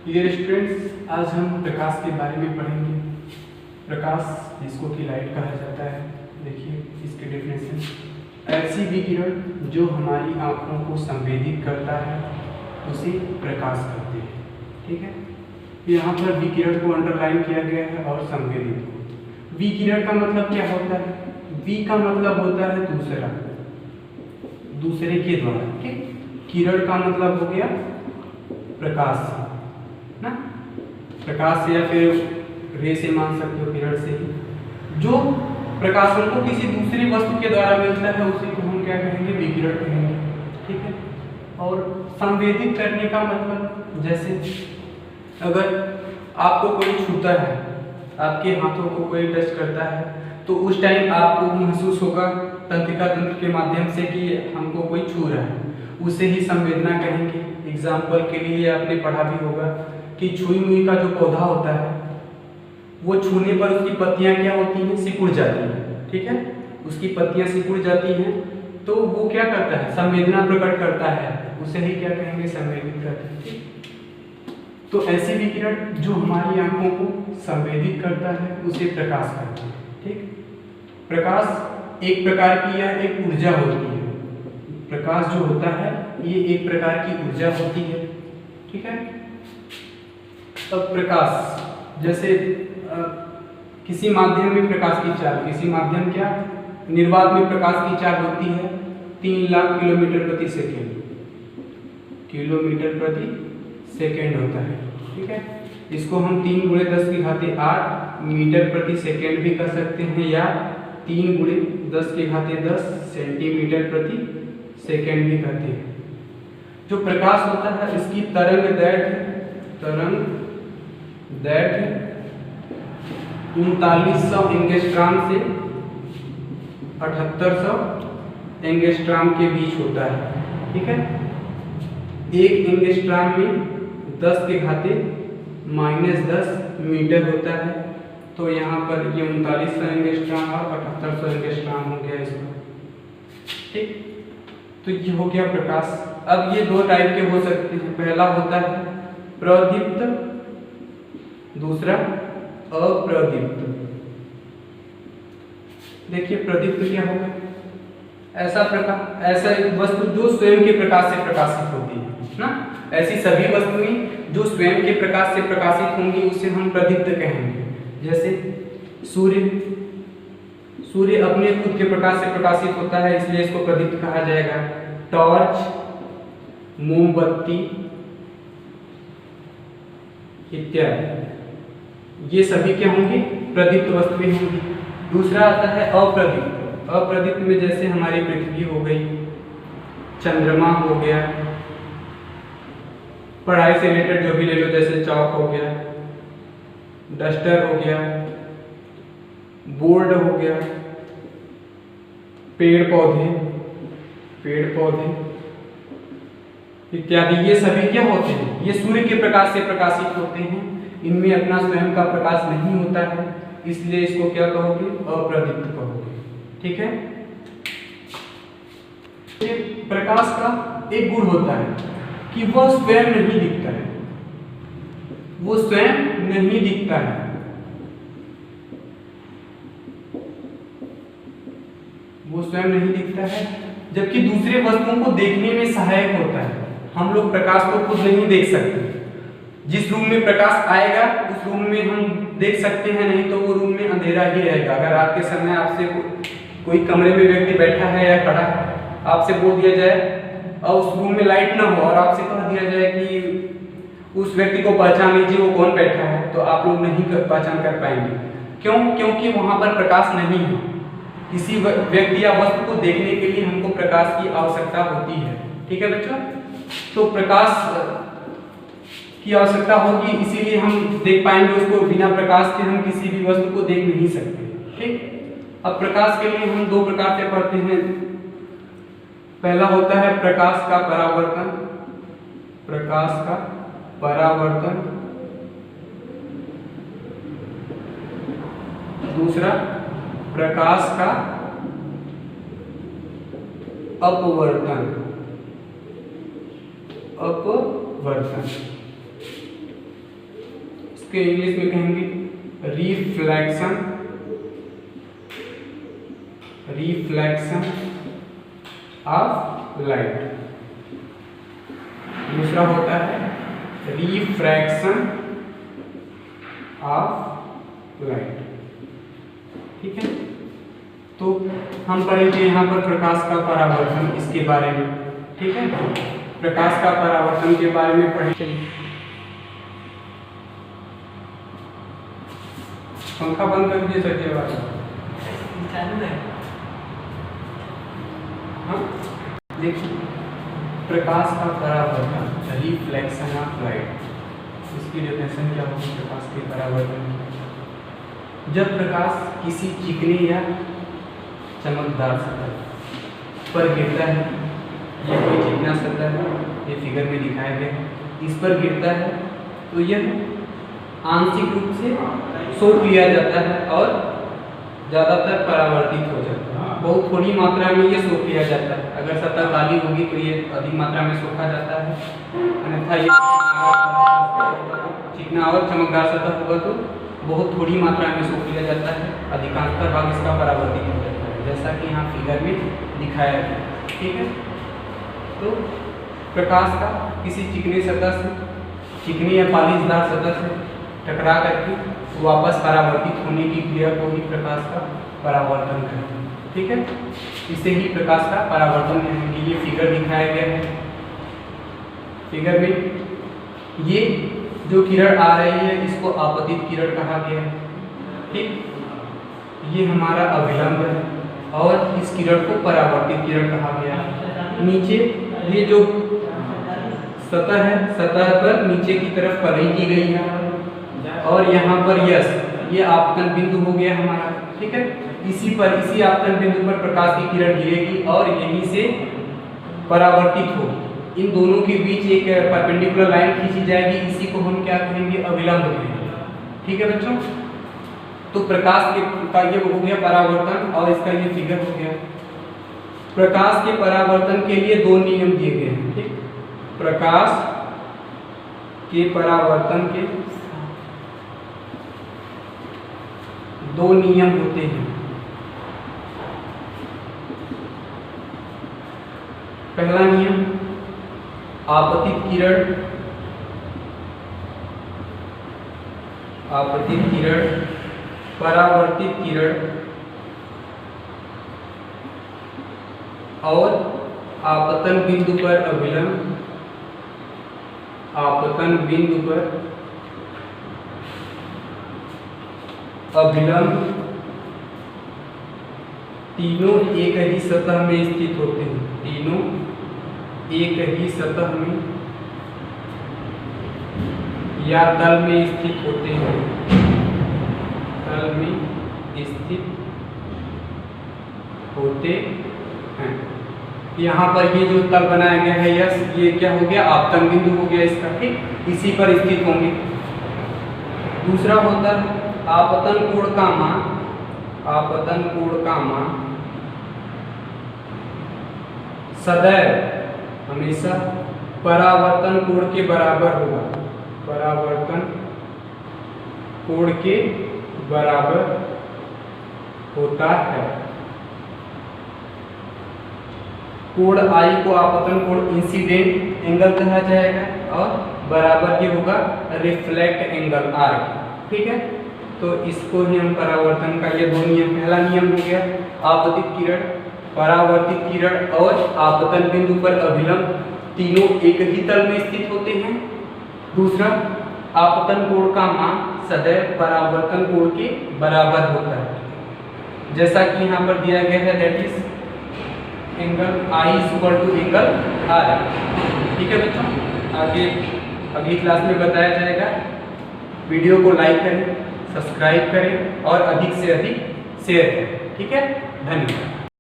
Dear students, आज हम प्रकाश के बारे में पढ़ेंगे। प्रकाश जिसको कि लाइट कहा जाता है, देखिए इसके डेफिनेशन। ऐसी विकिरण जो हमारी आँखों को संवेदित करता है उसे प्रकाश कहते हैं। ठीक है, यहाँ पर विकिरण को अंडरलाइन किया गया है और संवेदित को। विकिरण का मतलब क्या होता है? वी का मतलब होता है दूसरा, दूसरे के द्वारा। ठीक, किरण का मतलब हो गया प्रकाश ना, प्रकाश से या फिर रे से मान सकते हो, किरण से ही जो प्रकाशन को किसी दूसरी वस्तु के द्वारा मिलता है उसी को हम क्या कहेंगे? विकिरण कहेंगे। ठीक है, और संवेदित करने का मतलब जैसे अगर आपको कोई छूता है, आपके हाथों को कोई टच करता है तो उस टाइम आपको महसूस होगा तंत्रिका तंत्र के माध्यम से कि हमको कोई छू रहा है, उसे ही संवेदना कहेंगे। एग्जाम्पल के लिए आपने पढ़ा भी होगा कि छुई मुई का जो पौधा होता है वो छूने पर उसकी पत्तियां क्या होती हैं? सिकुड़ जाती हैं। ठीक है, उसकी पत्तियां सिकुड़ जाती हैं तो वो क्या करता है? संवेदना प्रकट करता है, उसे ही क्या कहेंगे? संवेदित करते हैं। ठीक, तो ऐसी विकिरण जो हमारी आंखों को संवेदित करता है उसे प्रकाश कहते हैं। ठीक, प्रकाश एक प्रकार की यह एक ऊर्जा होती है। प्रकाश जो होता है ये एक प्रकार की ऊर्जा होती है। ठीक है, अब प्रकाश जैसे किसी माध्यम में प्रकाश की चाल, किसी माध्यम क्या निर्वात में प्रकाश की चाल होती है 3 लाख किलोमीटर प्रति सेकेंड, किलोमीटर प्रति सेकेंड होता है। ठीक है, इसको हम 3 × 10⁸ मीटर प्रति सेकेंड भी कर सकते हैं या 3 × 10⁻10 सेंटीमीटर प्रति सेकेंड भी करते हैं। जो प्रकाश होता है इसकी तरंग दैर्घ्य 3900 एंगस्ट्रॉम से 7800 एंगस्ट्रॉम के बीच होता है। ठीक है, 1 एंगस्ट्रॉम में 10⁻−10 मीटर होता है, तो यहाँ पर ये 3900 एंगस्ट्रॉम और 7800 एंगस्ट्रॉम हो गया इसका। ठीक, तो ये हो गया प्रकाश। अब ये 2 टाइप के हो सकते हैं, पहला होता है प्रदीप्त, दूसरा अप्रदीप्त। देखिए प्रदीप्त क्या होगा? ऐसा एक वस्तु जो स्वयं के प्रकाश से प्रकाशित होती है ना, ऐसी सभी वस्तुएं जो स्वयं के प्रकाश से प्रकाशित होंगी उसे हम प्रदीप्त कहेंगे। जैसे सूर्य अपने खुद के प्रकाश से प्रकाशित होता है, इसलिए इसको प्रदीप्त कहा जाएगा। टॉर्च, मोमबत्ती इत्यादि ये सभी क्या होंगे? प्रदीप्त वस्तुएं होंगी। दूसरा आता है अप्रदीप्त। अप्रदीप्त में जैसे हमारी पृथ्वी हो गई, चंद्रमा हो गया, पढ़ाई से रिलेटेड जो भी ले लो जैसे चौक हो गया, डस्टर हो गया, बोर्ड हो गया, पेड़ पौधे इत्यादि, ये सभी क्या होते हैं? ये सूर्य के प्रकाश से प्रकाशित होते हैं, इनमें अपना स्वयं का प्रकाश नहीं होता है, इसलिए इसको क्या कहोगे? अप्रदीप्त कहोगे। ठीक है, प्रकाश का एक गुण होता है कि वह स्वयं नहीं दिखता है, वो स्वयं नहीं दिखता है। वो स्वयं नहीं दिखता है जबकि दूसरे वस्तुओं को देखने में सहायक होता है। हम लोग प्रकाश को खुद नहीं देख सकते, जिस रूम में प्रकाश आएगा उस रूम में हम देख सकते हैं, नहीं तो वो रूम में अंधेरा ही रहेगा। अगर रात के समय आपसे कोई कमरे में व्यक्ति बैठा है या खड़ा है, आपसे बोल दिया जाए और उस रूम में लाइट ना हो और आपसे कह दिया जाए कि उस व्यक्ति को पहचान लीजिए वो कौन बैठा है, तो आप लोग नहीं पहचान कर पाएंगे। क्यों? क्योंकि वहां पर प्रकाश नहीं है। किसी व्यक्ति या वस्तु को देखने के लिए हमको प्रकाश की आवश्यकता होती है। ठीक है बच्चों, तो प्रकाश की आवश्यकता होगी, इसीलिए हम देख पाएंगे उसको। बिना प्रकाश के हम किसी भी वस्तु को देख नहीं सकते। ठीक, अब प्रकाश के लिए हम 2 प्रकार से पढ़ते हैं। पहला होता है प्रकाश का परावर्तन, दूसरा प्रकाश का अपवर्तन। इसके इंग्लिश में कहेंगे रिफ्लेक्शन ऑफ लाइट। दूसरा होता है रिफ्रैक्शन ऑफ लाइट। ठीक है, तो हम पढ़ेंगे यहाँ पर प्रकाश का परावर्तन, इसके बारे में। ठीक है, प्रकाश का परावर्तन के बारे में पढ़ेंगे। पंखा बंद कर दिए सर वाला। हाँ, देखिए प्रकाश का परावर्तन, रिफ्लेक्शन ऑफ लाइट, इसकी डेफिनेशन क्या होगी प्रकाश के परावर्तन की। जब प्रकाश किसी चिकने या चमकदार सतह पर गिरता है, ये कोई चिकना सतह है, ये फिगर में दिखाया गया है, इस पर गिरता है तो यह आंशिक रूप से सोख लिया जाता है और ज़्यादातर परावर्तित हो जाता है। बहुत थोड़ी मात्रा में ये सोख लिया जाता है। अगर सतह काली होगी तो ये अधिक मात्रा में सोखा जाता है, अन्यथा ये चिकना और चमकदार सतह होगा तो बहुत थोड़ी मात्रा में सोख लिया जाता है, अधिकांशतर भाग इसका परावर्तित हो जाता है, जैसा कि यहाँ फिगर में दिखाया गया। ठीक है, तो प्रकाश का किसी चिकनी सतह से, चिकनी या पालिशदार सतह से टकरा करके वापस परावर्तित होने की क्रिया को ही प्रकाश का परावर्तन कहते हैं। ठीक है, इसे ही प्रकाश का परावर्तन कहेंगे। ये फिगर दिखाया गया है, फिगर में ये जो किरण आ रही है इसको आपतित किरण कहा गया है। ठीक, ये हमारा अभिलंब है और इस किरण को परावर्तित किरण कहा गया है। नीचे ये जो सतह है, सतह पर नीचे की तरफ परई की गई है और यहाँ पर यस, ये आपतन बिंदु हो गया हमारा। ठीक है, इसी आपतन बिंदु पर प्रकाश की किरण गिरेगी और यहीं से परावर्तित होगी। इन दोनों के बीच एक परपेंडिकुलर लाइन खींची जाएगी, इसी को हम क्या कहेंगे, अभिलंब कहेंगे। ठीक है बच्चों, तो प्रकाश का ये हो गया परावर्तन और इसका ये फिगर हो गया। प्रकाश के परावर्तन के लिए दो नियम दिए गए हैं। ठीक, प्रकाश के परावर्तन के दो नियम होते हैं। पहला नियम, आपतित किरण परावर्तित किरण और आपतन बिंदु पर अभिलंब, आपतन बिंदु पर अभिलंब तीनों एक ही सतह में स्थित होते हैं। तीनों एक ही सतह में या तल में स्थित होते हैं, तल में स्थित होते हैं। यहाँ पर ये जो तल बनाया गया है यस, ये क्या हो गया, आपतन बिंदु हो गया इसका। ठीक, इसी पर स्थित होंगे। दूसरा होता है आपतन कोण का मान, आपतन कोण का मान सदैव हमेशा परावर्तन कोण के बराबर होगा, परावर्तन कोण के बराबर होता है। कोण आई को आपतन कोण इंसिडेंट एंगल कहा जाएगा और बराबर ये होगा रिफ्लेक्ट एंगल आर। ठीक है, तो इसको ही हम परावर्तन का ये दो नियम, पहला नियम हो गया आपतित किरण, परावर्तित किरण और आपतन बिंदु पर अभिलंब तीनों एक ही तल में स्थित होते हैं। दूसरा, आपतन कोण का मान सदैव परावर्तन कोण के बराबर होता है, जैसा कि यहाँ पर दिया गया है, that is angle I equal to angle R. ठीक है बच्चों, आगे अगली क्लास में बताया जाएगा। वीडियो को लाइक करें, सब्सक्राइब करें और अधिक से अधिक शेयर करें। ठीक है, धन्यवाद।